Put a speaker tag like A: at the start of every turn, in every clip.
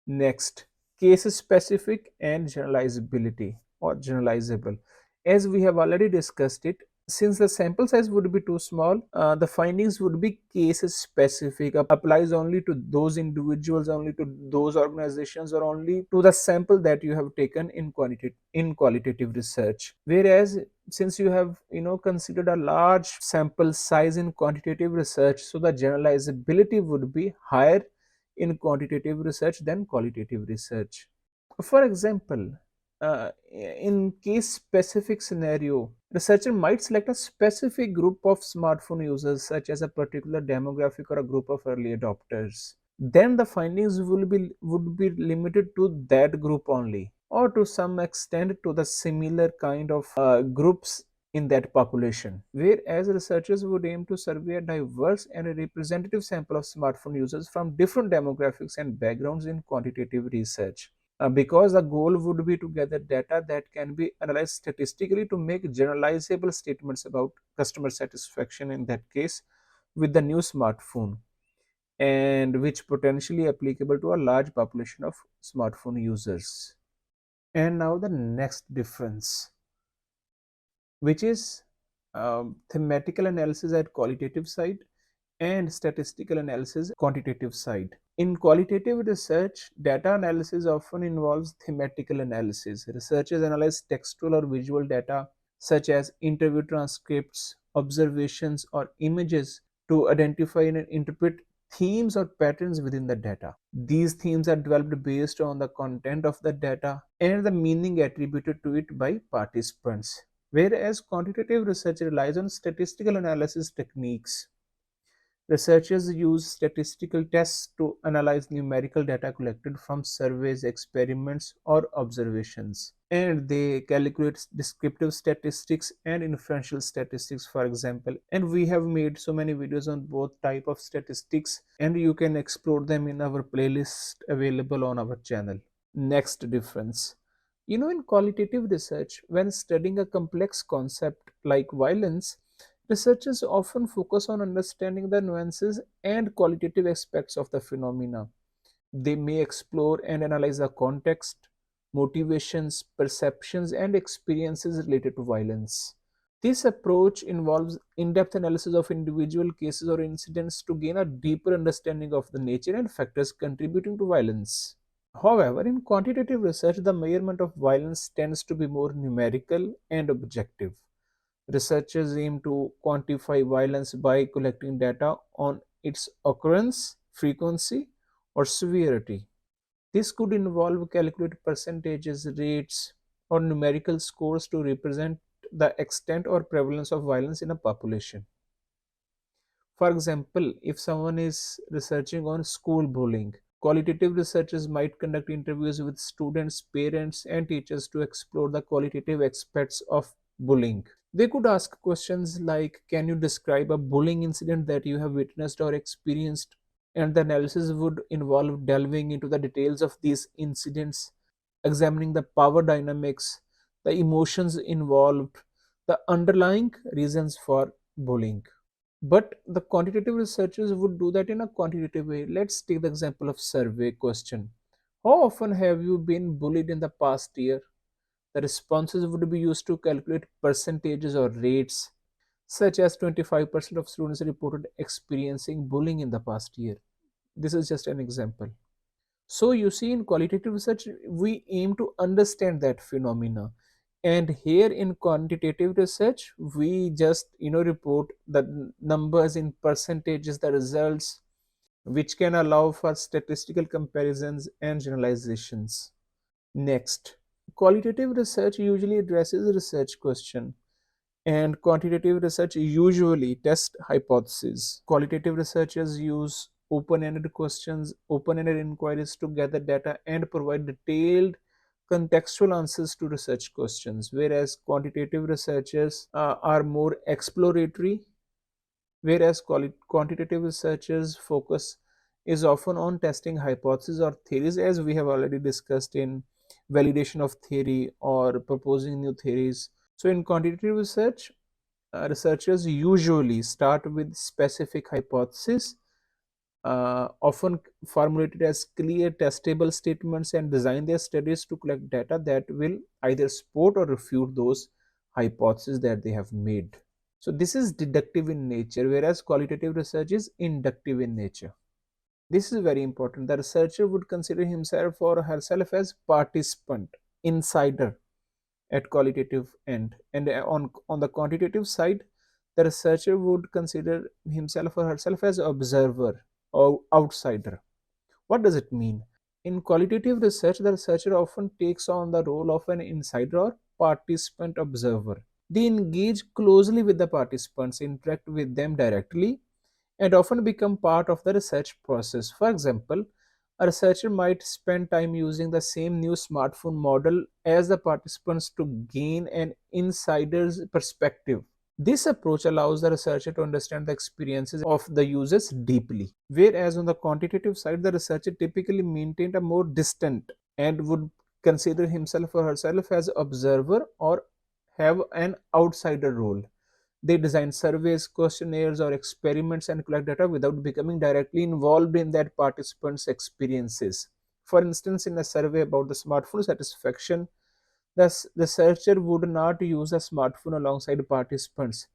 A: Next, case specific and generalizability or generalizable. As we have already discussed it, since the sample size would be too small, the findings would be case specific, applies only to those individuals, only to those organizations, or only to the sample that you have taken in qualitative research. Whereas since you have considered a large sample size in quantitative research, so the generalizability would be higher in quantitative research than qualitative research. For example, in case specific scenario, researcher might select a specific group of smartphone users, such as a particular demographic or a group of early adopters. Then the findings would be limited to that group only, or to some extent to the similar kind of groups in that population. Whereas researchers would aim to survey a diverse and a representative sample of smartphone users from different demographics and backgrounds in quantitative research, because the goal would be to gather data that can be analyzed statistically to make generalizable statements about customer satisfaction in that case with the new smartphone, and which potentially applicable to a large population of smartphone users. And now the next difference, which is thematical analysis at qualitative side and statistical analysis quantitative side. In qualitative research, data analysis often involves thematical analysis. Researchers analyze textual or visual data such as interview transcripts, observations, or images to identify and interpret themes or patterns within the data. These themes are developed based on the content of the data and the meaning attributed to it by participants. Whereas quantitative research relies on statistical analysis techniques. Researchers use statistical tests to analyze numerical data collected from surveys, experiments, or observations. And they calculate descriptive statistics and inferential statistics, for example. And we have made so many videos on both type of statistics, and you can explore them in our playlist available on our channel. Next difference. In qualitative research, when studying a complex concept like violence, researchers often focus on understanding the nuances and qualitative aspects of the phenomena. They may explore and analyze the context, motivations, perceptions, and experiences related to violence. This approach involves in depth analysis of individual cases or incidents to gain a deeper understanding of the nature and factors contributing to violence. However, in quantitative research, the measurement of violence tends to be more numerical and objective. Researchers aim to quantify violence by collecting data on its occurrence, frequency, or severity. This could involve calculated percentages, rates, or numerical scores to represent the extent or prevalence of violence in a population. For example, if someone is researching on school bullying, qualitative researchers might conduct interviews with students, parents, and teachers to explore the qualitative aspects of bullying. They could ask questions like, can you describe a bullying incident that you have witnessed or experienced? And the analysis would involve delving into the details of these incidents, examining the power dynamics, the emotions involved, the underlying reasons for bullying. But the quantitative researchers would do that in a quantitative way. Let's take the example of survey question. How often have you been bullied in the past year? The responses would be used to calculate percentages or rates, such as 25% of students reported experiencing bullying in the past year. This is just an example. So you see, in qualitative research, we aim to understand that phenomena. And here in quantitative research, we just report the numbers in percentages, the results, which can allow for statistical comparisons and generalizations. Next, qualitative research usually addresses research question, and quantitative research usually tests hypotheses. Qualitative researchers use open-ended questions, open-ended inquiries to gather data and provide detailed contextual answers to research questions, whereas quantitative researchers are more exploratory, whereas quantitative researchers focus is often on testing hypotheses or theories, as we have already discussed in validation of theory or proposing new theories. So in quantitative research, researchers usually start with specific hypotheses often formulated as clear, testable statements, and design their studies to collect data that will either support or refute those hypotheses that they have made. So, this is deductive in nature, whereas qualitative research is inductive in nature. This is very important. The researcher would consider himself or herself as participant, insider at qualitative end, and on the quantitative side, the researcher would consider himself or herself as observer or outsider. What does it mean? In qualitative research, the researcher often takes on the role of an insider or participant observer. They engage closely with the participants, interact with them directly, and often become part of the research process. For example, a researcher might spend time using the same new smartphone model as the participants to gain an insider's perspective. This approach allows the researcher to understand the experiences of the users deeply, whereas on the quantitative side, the researcher typically maintained a more distant and would consider himself or herself as observer or have an outsider role. They design surveys, questionnaires, or experiments and collect data without becoming directly involved in that participants' experiences. For instance, in a survey about the smartphone satisfaction, the researcher would not use a smartphone alongside participants,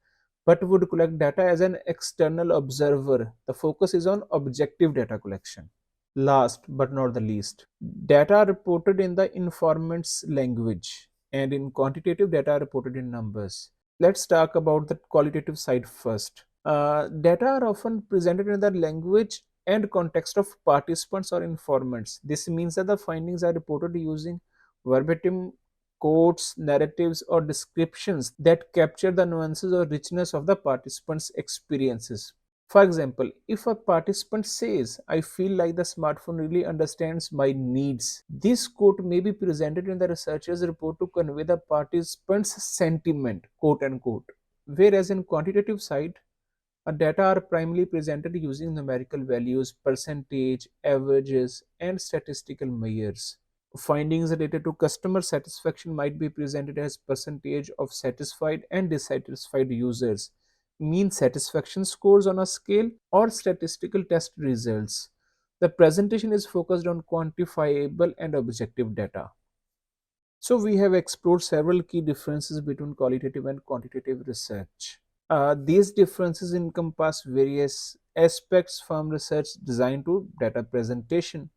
A: but would collect data as an external observer. The focus is on objective data collection. Last but not the least, data are reported in the informant's language, and in quantitative data are reported in numbers. Let's talk about the qualitative side first. Data are often presented in the language and context of participants or informants. This means that the findings are reported using verbatim quotes, narratives, or descriptions that capture the nuances or richness of the participants' experiences. For example, if a participant says, I feel like the smartphone really understands my needs, this quote may be presented in the researcher's report to convey the participant's sentiment, quote unquote. Whereas in quantitative side, data are primarily presented using numerical values, percentage, averages, and statistical measures. Findings related to customer satisfaction might be presented as percentage of satisfied and dissatisfied users, mean satisfaction scores on a scale, or statistical test results. The presentation is focused on quantifiable and objective data. So, we have explored several key differences between qualitative and quantitative research. These differences encompass various aspects from research design to data presentation.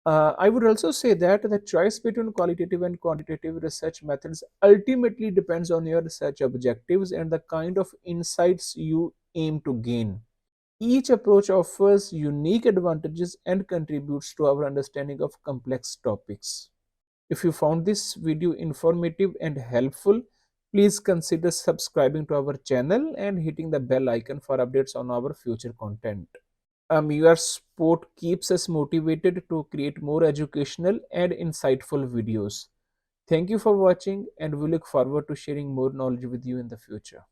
A: I would also say that the choice between qualitative and quantitative research methods ultimately depends on your research objectives and the kind of insights you aim to gain. Each approach offers unique advantages and contributes to our understanding of complex topics. If you found this video informative and helpful, please consider subscribing to our channel and hitting the bell icon for updates on our future content. Your support keeps us motivated to create more educational and insightful videos. Thank you for watching, and we look forward to sharing more knowledge with you in the future.